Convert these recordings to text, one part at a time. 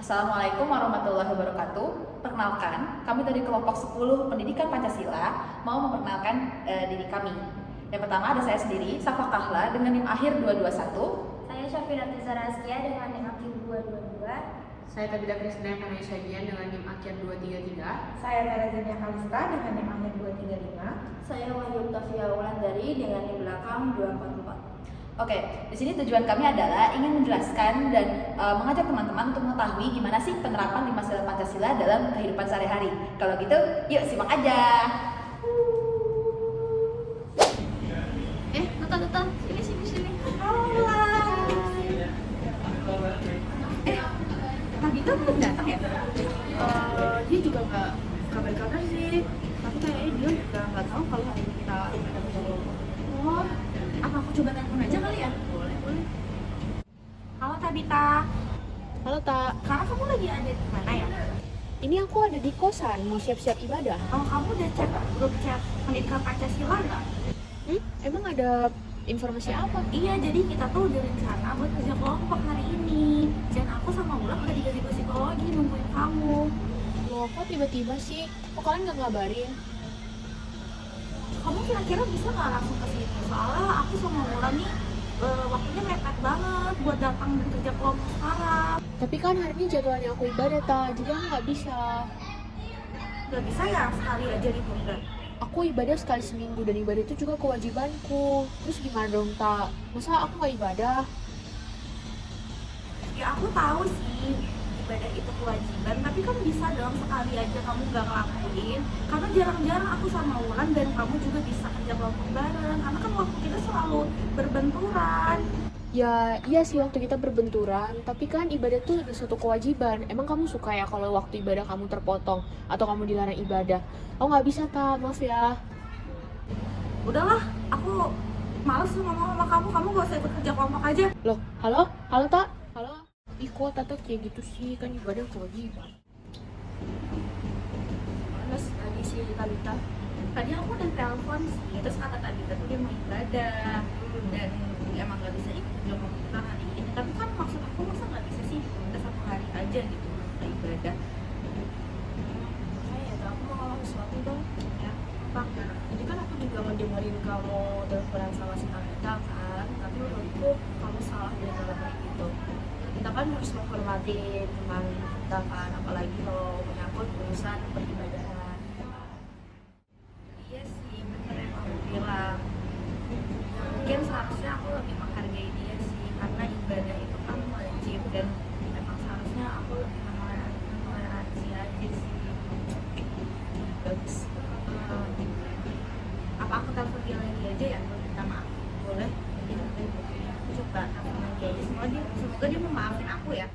Assalamualaikum warahmatullahi wabarakatuh. Perkenalkan, kami dari kelompok 10 Pendidikan Pancasila mau memperkenalkan diri kami. Yang pertama ada saya sendiri, Safa Kahla dengan NIM akhir 221. Saya Syafira Tizaraskia dengan NIM akhir 222. Saya Tabita Krisna Kanayasyagian dengan NIM akhir 233. Saya Tarazania Kalista dengan NIM akhir 235. Saya Wahyu Tafia Wulandari dengan NIM belakang 244. Oke, di sini tujuan kami adalah ingin menjelaskan dan mengajak teman-teman untuk mengetahui gimana sih penerapan 5 sila Pancasila dalam kehidupan sehari-hari. Kalau gitu, yuk simak aja. Tata, sini. Tabita belum datang ya? Dia juga nggak kabar-kabar sih. Tapi kayaknya dia juga nggak tahu kalau hari ini kita ada pertemuan. Oh, apa aku coba telepon aja kali ya? Boleh. Halo Tabita. Halo Tak, Sekarang kamu lagi ada di mana ya? ini aku ada di kosan mau siap-siap ibadah. Oh, kamu udah cek grup chat Pendidikan Pancasila nggak? Emang ada informasi apa? Iya, jadi kita tuh udah rencana buat kerja kelompok hari ini. Dan aku sama Wulan udah dikasih psikologi nungguin kamu. Loh, kok tiba-tiba sih? Kok kalian nggak ngabarin? Kamu kira-kira bisa nggak langsung ke sini? Soalnya aku sama Wulan nih waktunya mepet banget buat datang dan kerja kelompok sekarang. Tapi kan hari ini jadwalnya aku ibadah Tak, jadi aku nggak bisa. Gak bisa ya sekali aja ditunda. Aku ibadah sekali seminggu dan ibadah itu juga kewajibanku. Terus gimana dong Tak? Masa aku nggak ibadah? Ya aku tahu sih ibadah itu kewajiban, tapi kan bisa dong sekali aja kamu gak ngelakuin. Karena jarang-jarang aku sama Wulan dan kamu juga bisa kerja kelompok bareng. Karena kan waktu kita selalu berbenturan. Ya, iya sih waktu kita berbenturan, tapi kan ibadah itu ada suatu kewajiban. Emang kamu suka ya kalau waktu ibadah kamu terpotong atau kamu dilarang ibadah? Oh nggak bisa Tak, maaf ya. Udahlah, aku males ngomong sama kamu. Kamu gak usah ikut kerja kelompok aja. Loh, halo Tak? Halo? Ih kok Tata kayak gitu sih, kan ibadah kewajiban. Terus tadi si Tabita, tadi aku udah telepon sih, terus kata Tabita tuh dia mau ibadah dan emang gak bisa ikut kerja kelompok hari ini. Tapi kan maksud aku masa gak bisa sih udah 1 hari aja gitu kita ibadah. Aku mau ngomong sesuatu dong. Ya, apa? Jadi kan aku juga ngedengerin kamu teleponan sama si Tabita kan. Tapi menurutku kamu salah deh kalau kayak gitu. Kita kan harus menghormati teman kita kan, apalagi kalau menyangkut urusan peribadahan. Iya sih, bener yang kamu bilang. Mungkin seharusnya aku lebih menghargai dia sih, karena ibadah itu kan wajib dan memang seharusnya aku lebih mentoleransi aja sih. Bagus. Apa aku telepon dia lagi aja ya untuk minta maaf? Boleh. Aku coba telepon lagi aja, semoga dia memaafin aku ya.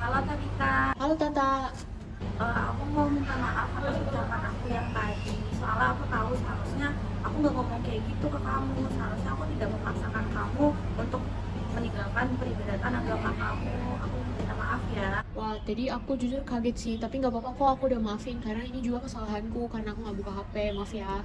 Halo Tabita, Halo Tata. aku mau minta maaf atas ucapan aku yang tadi. Soalnya aku tahu seharusnya aku nggak ngomong kayak gitu ke kamu. Seharusnya aku tidak memaksakan kamu untuk meninggalkan peribadatan agama kamu. Aku minta maaf ya. Wah, tadi aku jujur kaget sih, tapi nggak apa-apa kok, aku udah maafin karena ini juga kesalahanku karena aku nggak buka HP, maaf ya.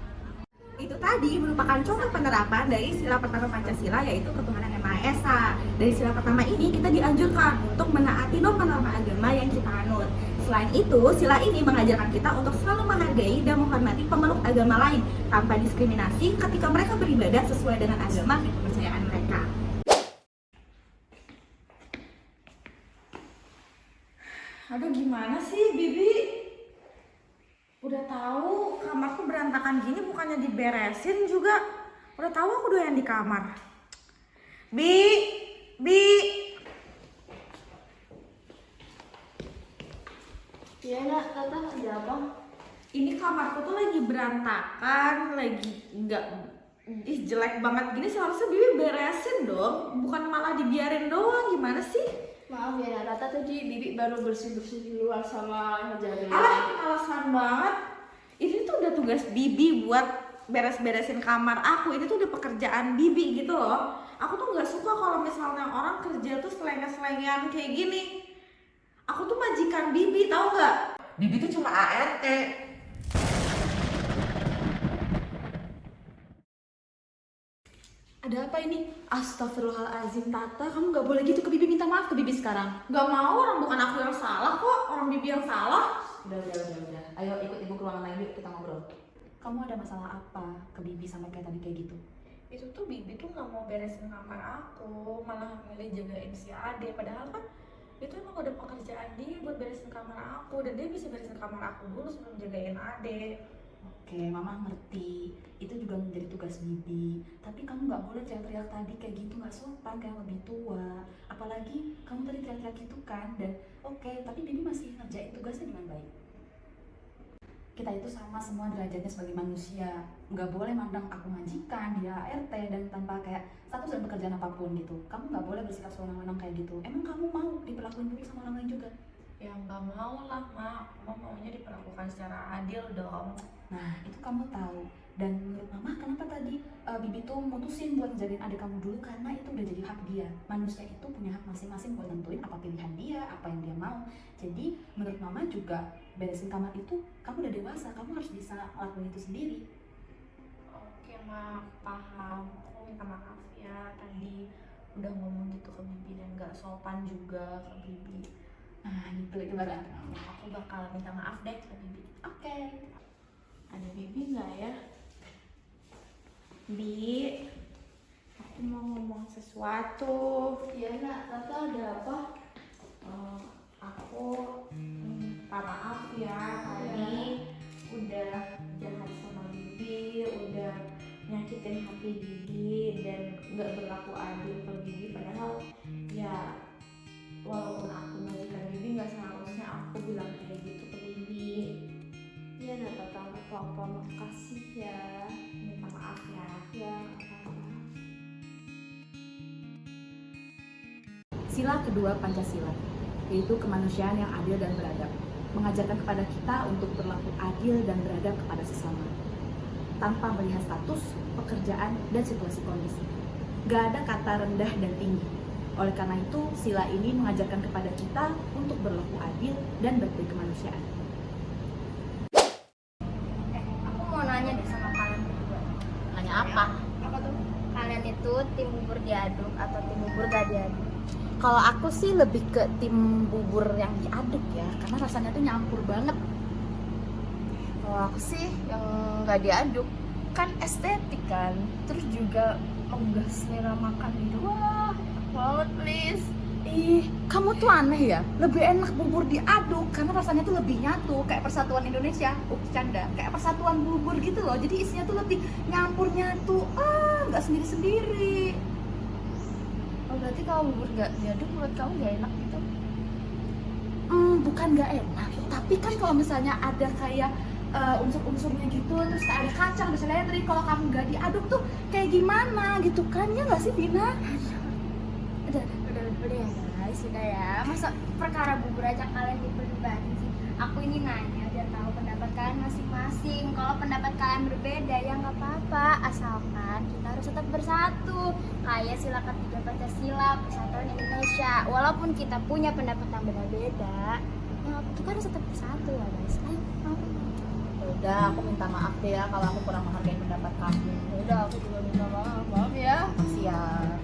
Itu tadi merupakan contoh penerapan dari sila pertama Pancasila, yaitu ketuhanan yang Maha Esa. Dari sila pertama ini kita dianjurkan untuk menaati norma-norma agama yang kita anut. Selain itu, sila ini mengajarkan kita untuk selalu menghargai dan menghormati pemeluk agama lain tanpa diskriminasi ketika mereka beribadah sesuai dengan agama dan kepercayaan mereka. Aduh, gimana sih Bibi? Udah tahu kamarku berantakan gini, bukannya diberesin juga. Udah tahu aku doyan di kamar. Bi. Iya nak, Tata ada apa? Ini kamarku tuh lagi berantakan, lagi jelek banget gini. Seharusnya Bibi beresin dong, bukan malah dibiarin doang. Gimana sih? Maaf ya nak, Tata tadi Bibi baru bersih-bersih di luar sama ngejagain. Alasan banget. Ini tuh udah tugas Bibi buat beres-beresin kamar aku. Ini tuh udah pekerjaan Bibi gitu loh. Aku tuh nggak suka kalau misalnya orang kerja tuh selenga-selengan kayak gini. Aku tuh majikan Bibi, tahu nggak? Bibi itu cuma ART. Ada apa ini? Astagfirullahaladzim Tata, kamu gak boleh gitu ke Bibi, minta maaf ke Bibi sekarang. Gak mau, orang bukan aku yang salah kok, orang Bibi yang salah. Udah. Ayo ikut ibu ke ruangan lain yuk, kita ngobrol. Kamu ada masalah apa ke Bibi sampai kayak tadi kayak gitu? Itu tuh Bibi tuh nggak mau beresin kamar aku, malah milih jagain si Ade. Padahal kan itu emang udah pekerjaan dia buat beresin kamar aku, dan dia bisa beresin kamar aku dulu sebelum jagain Ade. Oke, Mama ngerti. Itu juga menjadi tugas Bibi. Tapi kamu nggak boleh teriak-teriak tadi kayak gitu, nggak sopan kayak lebih tua. Apalagi kamu tadi teriak-teriak gitu kan. Dan oke, tapi Bibi masih ngerjain tugasnya dengan baik. Kita itu sama semua derajatnya sebagai manusia. Nggak boleh mandang aku majikan, dia ART, dan tanpa kayak status dan pekerjaan apapun gitu. Kamu nggak boleh bersikap sewenang-wenang kayak gitu. Emang kamu mau diperlakuin dulu sama orang lain juga? Ya nggak mau lah, Mak. Mama maunya diperlakukan secara adil dong. Nah, itu kamu tahu. Dan menurut Mama, kenapa tadi Bibi tuh mutusin buat jagain adik kamu dulu? Karena itu udah jadi hak dia. Manusia itu punya hak masing-masing buat nentuin apa pilihan dia, apa yang dia mau. Jadi, menurut Mama juga beresin kamar itu, kamu udah dewasa, kamu harus bisa lakuin itu sendiri. Oke, Mak, paham. Aku minta maaf ya tadi udah ngomong gitu ke Bibi dan nggak sopan juga ke Bibi. Nah, itu baru. Aku bakal minta maaf deh ke Bibi. Oke. Ada Bibi nggak ya? Bi, aku mau ngomong sesuatu. Iya nak, Tata ada apa? Aku minta maaf ya tadi udah jahat sama Bibi, udah nyakitin hati Bibi dan nggak berlaku adil ke Bibi. Padahal ya walaupun aku majikan Bibi, nggak seharusnya aku bilang kayak gitu ke Bibi. Iya nak, Tata nggak apa-apa, makasih ya. Minta maaf ya. Ya, nggak apa-apa. Sila kedua Pancasila, yaitu kemanusiaan yang adil dan beradab, mengajarkan kepada kita untuk berlaku adil dan beradab kepada sesama, tanpa melihat status, pekerjaan, dan situasi kondisi. Gak ada kata rendah dan tinggi. Oleh karena itu, sila ini mengajarkan kepada kita untuk berlaku adil dan berbudi kemanusiaan. Aku mau nanya deh sama kalian berdua. Nanya apa? Apa tuh? Kalian itu tim bubur diaduk atau tim bubur gak diaduk? Kalau aku sih lebih ke tim bubur yang diaduk ya, karena rasanya tuh nyampur banget. Kalau aku sih yang gak diaduk, kan estetik kan, terus juga menggugah selera makan gitu. Wah, banget please. Ih, kamu tuh aneh ya. Lebih enak bubur diaduk karena rasanya tuh lebih nyatu, kayak Persatuan Indonesia. Canda, kayak persatuan bubur gitu loh. Jadi isinya tuh lebih nyampur nyatu. Nggak sendiri-sendiri. Oh berarti kalau bubur gak diaduk menurut kamu gak enak gitu? Bukan nggak enak, tapi kan kalau misalnya ada kayak unsur-unsurnya gitu, terus kayak ada kacang, ada seledri, kalau kamu nggak diaduk tuh kayak gimana gitu kan? Ya nggak sih, Vina? Udah ya guys, udah ya. Masa perkara bubur aja kalian diperdebatin sih. Aku ini nanya biar tahu pendapat kalian masing-masing. Kalau pendapat kalian berbeda ya nggak apa-apa, asalkan kita harus tetap bersatu. Kayak sila ketiga Pancasila, Persatuan Indonesia. Walaupun kita punya pendapat yang berbeda, ya kita harus tetap bersatu ya guys. Ayo, maafin. Udah, aku minta maaf deh ya kalau aku kurang menghargai pendapat kamu. Udah, aku juga minta maaf ya. Siap.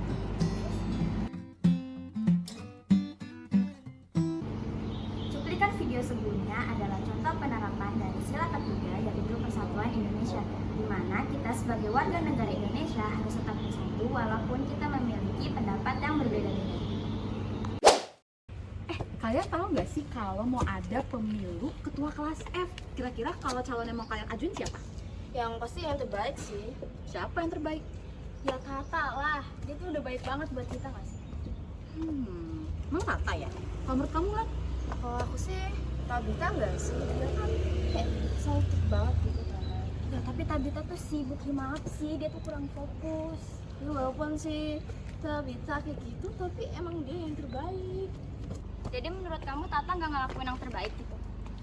Cuplikan video sebelumnya adalah contoh penerapan dari sila ketiga yaitu Persatuan Indonesia, di mana kita sebagai warga negara Indonesia harus tetap bersatu walaupun kita memiliki pendapat yang berbeda-beda. Kalian tahu nggak sih kalau mau ada pemilu ketua kelas F? Kira-kira kalau calon yang mau kalian ajuin siapa? Yang pasti yang terbaik sih. Siapa yang terbaik? Ya Tata lah, dia tuh udah baik banget buat kita nggak sih? Emang Tata ya? Kalau menurut kamu lah? Kalau aku sih Tabita nggak sih, dia kan selektif banget gitu kan. Ya tapi Tabita tuh sibuk gimana sih, dia tuh kurang fokus. Ya, walaupun sih Tabita kayak gitu, tapi emang dia yang terbaik. Jadi menurut kamu Tata nggak ngelakuin yang terbaik gitu?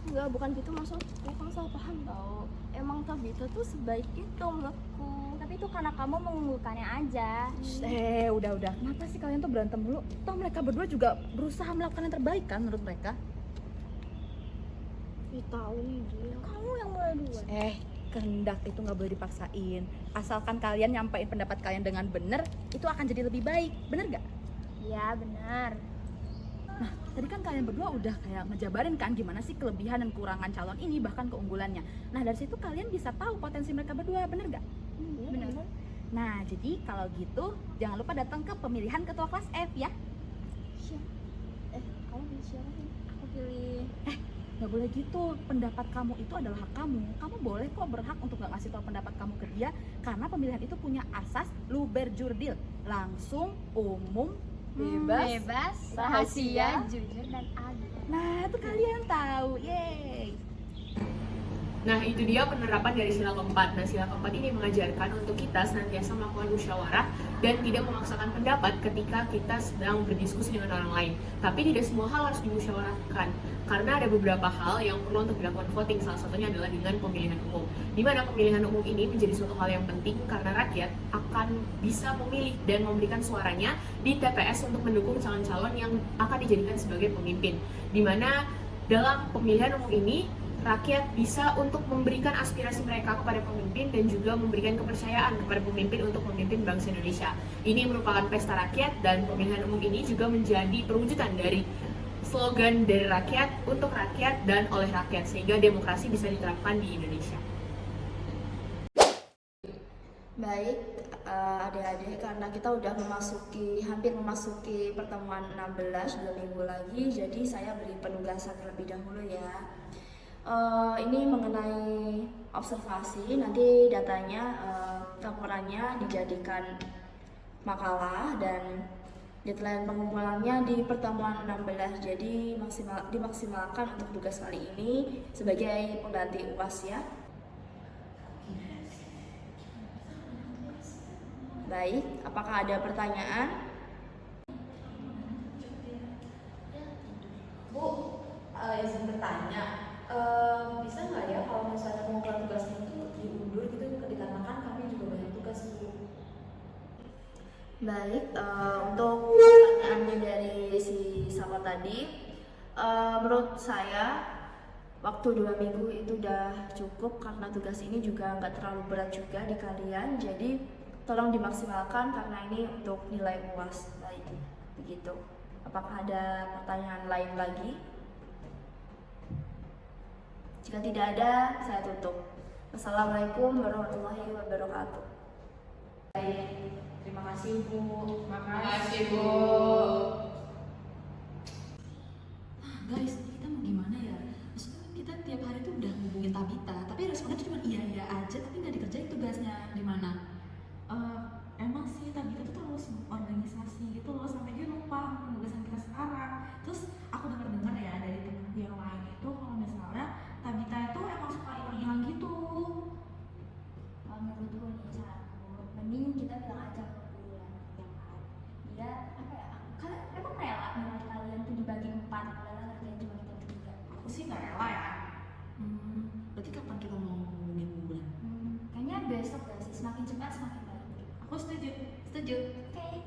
Enggak, bukan gitu maksud. Kamu salah paham tau. Emang Tabita tuh sebaik itu menurutku. Tapi itu karena kamu mengunggulkannya aja. Udah. Kenapa sih kalian tuh berantem dulu? Toh mereka berdua juga berusaha melakukan yang terbaik kan menurut mereka? Ih, tahu nih dia. Kamu yang mulai duluan. kehendak itu nggak boleh dipaksain. Asalkan kalian nyampein pendapat kalian dengan benar, itu akan jadi lebih baik. Bener nggak? Iya, benar. Nah, tadi kan kalian berdua udah kayak ngejabarin kan gimana sih kelebihan dan kekurangan calon ini, bahkan keunggulannya. Nah, dari situ kalian bisa tahu potensi mereka berdua, bener nggak? Benar. Nah, jadi kalau gitu jangan lupa datang ke pemilihan ketua kelas F ya. Kamu pilih siapa sih? Aku pilih. Nggak boleh gitu, pendapat kamu itu adalah hak kamu. Kamu boleh kok berhak untuk nggak ngasih tahu pendapat kamu ke dia, karena pemilihan itu punya asas luberjurdil, langsung, umum, bebas, rahasia, jujur, dan adil. Nah, itu kalian tahu, yeay. Nah, itu dia penerapan dari sila keempat. Nah, sila keempat ini mengajarkan untuk kita senantiasa melakukan musyawarah dan tidak memaksakan pendapat ketika kita sedang berdiskusi dengan orang lain. Tapi tidak semua hal harus dimusyawarahkan, karena ada beberapa hal yang perlu untuk dilakukan voting. Salah satunya adalah dengan pemilihan umum, di mana pemilihan umum ini menjadi suatu hal yang penting karena rakyat akan bisa memilih dan memberikan suaranya di TPS untuk mendukung calon-calon yang akan dijadikan sebagai pemimpin. Di mana dalam pemilihan umum ini rakyat bisa untuk memberikan aspirasi mereka kepada pemimpin dan juga memberikan kepercayaan kepada pemimpin untuk memimpin bangsa Indonesia. Ini merupakan pesta rakyat dan pemilihan umum ini juga menjadi perwujudan dari slogan dari rakyat, untuk rakyat, dan oleh rakyat, sehingga demokrasi bisa diterapkan di Indonesia. Baik, adik-adik, karena kita udah hampir memasuki pertemuan 16, 2 minggu lagi, jadi saya beri penugasan terlebih dahulu ya. Ini mengenai observasi, nanti datanya, laporannya dijadikan makalah dan deadline pengumpulannya di pertemuan 16. Jadi dimaksimalkan untuk tugas kali ini sebagai pengganti UAS ya. Baik, apakah ada pertanyaan? Bu, izin bertanya, bisa nggak ya kalau misalnya pengumpulan tugasnya itu diundur gitu, dikarenakan kami juga banyak tugas, Bu. Baik, untuk pertanyaannya dari si Sama tadi, menurut saya waktu 2 minggu itu udah cukup karena tugas ini juga nggak terlalu berat juga di kalian, jadi tolong dimaksimalkan karena ini untuk nilai UAS. Baik, begitu. Apakah ada pertanyaan lain lagi? Jika tidak ada, saya tutup. Wassalamualaikum warahmatullahi wabarakatuh. Baik, terima kasih Bu. Makasih, Bu. Guys, kita mau gimana ya? Maksudnya kan kita tiap hari tuh udah ngubungin Tabita, tapi responnya tuh cuma iya aja, tapi nggak dikerjain tugasnya. Gimana? Emang sih Tabita tuh terlalu sibuk organisasi gitu loh, sampai dia lupa penugasan kita sekarang. Terus aku dengar ya dari temenku yang lain itu kalau misalnya Tabita itu emang suka hilang gitu. Kalau menurutku nih saranku, mending kita bilang aja ke bulan ya kan. Dia apa ya? Kalian emang rela nilai kalian tuh dibagi 4 padahal ngerjain cuma kita 3. Aku sih nggak rela ya. Berarti kapan kita mau ngomongin bulan? Kayaknya besok gak sih? Semakin cepat semakin baik. Aku setuju. Oke.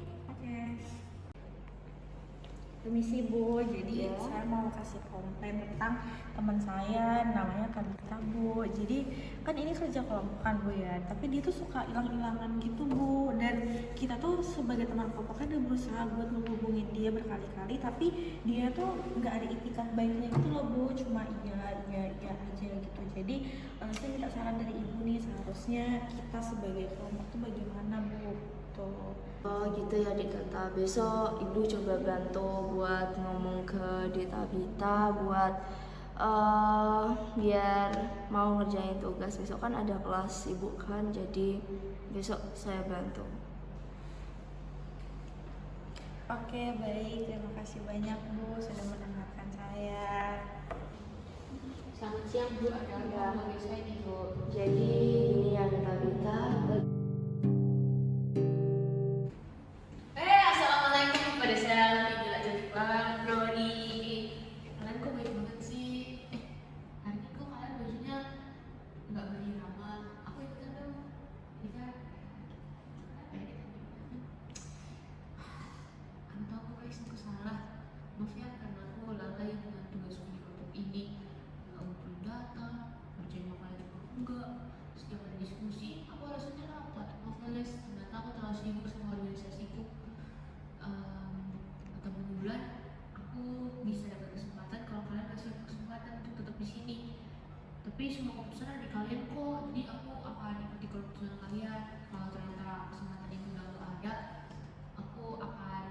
Permisi Bu, jadi Ya. saya mau kasih komplain tentang teman saya namanya Tabita Bu. Jadi kan ini kerja kelompokan Bu ya, tapi dia tuh suka hilang-hilangan gitu Bu. Dan kita tuh sebagai teman kelompoknya udah berusaha buat menghubungin dia berkali-kali, tapi dia tuh nggak ada itikat baiknya gitu loh Bu, cuma iya aja gitu. Jadi saya minta saran dari Ibu nih, seharusnya kita sebagai kelompok tuh bagaimana Bu? Tuh. Oh gitu ya Dik Tata. Besok Ibu coba bantu buat ngomong ke Dik Tabita buat biar mau ngerjain tugas. Besok kan ada kelas Ibu kan, jadi besok saya bantu. Oke, baik. Terima kasih banyak Bu sudah mendengarkan saya. Selamat siang Bu, ada yang mau saya nih Bu. Jadi ini ya Dik Tabita. Assalamualaikum kepada saya lebih gila cantik banget Brody. Kalian kok baik banget sih? Hari ini kok kalian bajunya nggak berirama? Aku ikutan dong. Bisa? Aku tahu aku guys, aku salah. Maaf ya karena aku lalai dengan tugas di kelompok ini. Nggak ngumpulin data, kerjain makalah juga enggak. Tapi semua keputusan ada di kalian kok. Jadi aku akan ikuti keputusan kalian. Kalau ternyata kesempatan itu udah gak ada, aku akan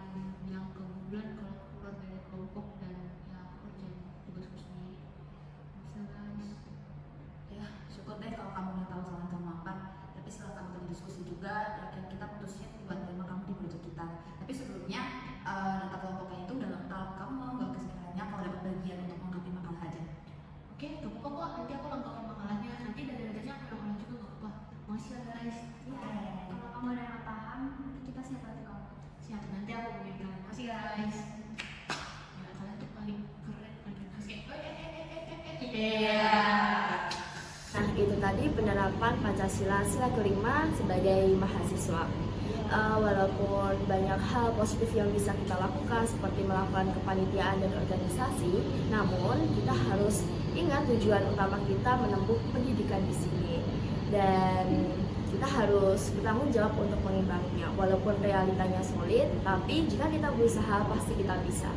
bilang ke bulan kalau aku keluar dari kelompok dan ya aku kerjain tugasku sendiri. Bisa guys. Ya, syukur deh kalau kamu udah tahu kesalahan kamu apa. Tapi setelah kamu tadi diskusi juga, ya kita putusin buat terima kamu di proyek kita. Tapi sebelumnya, data kelompoknya itu udah lengkap. Kamu mau nggak sekiranya kalau dapat bagian untuk melengkapi makalah aja? Oke, gak apa-apa kok. Nanti aku lengkapin makalahnya. Nanti dari datanya aku ulang juga gak apa-apa. Makasih ya guys. Kalau kamu ada yang paham, nanti kita siap bantu kamu. Siap, nanti aku bimbing. Makasih guys. Ya, kalian tuh paling keren. Iya. Nah, itu tadi penerapan Pancasila sila kelima sebagai mahasiswa. Walaupun banyak hal positif yang bisa kita lakukan seperti melakukan kepanitiaan dan organisasi, namun kita harus ingat tujuan utama kita menempuh pendidikan di sini. Dan kita harus bertanggung jawab untuk mengimbanginya. Walaupun realitanya sulit, tapi jika kita berusaha pasti kita bisa.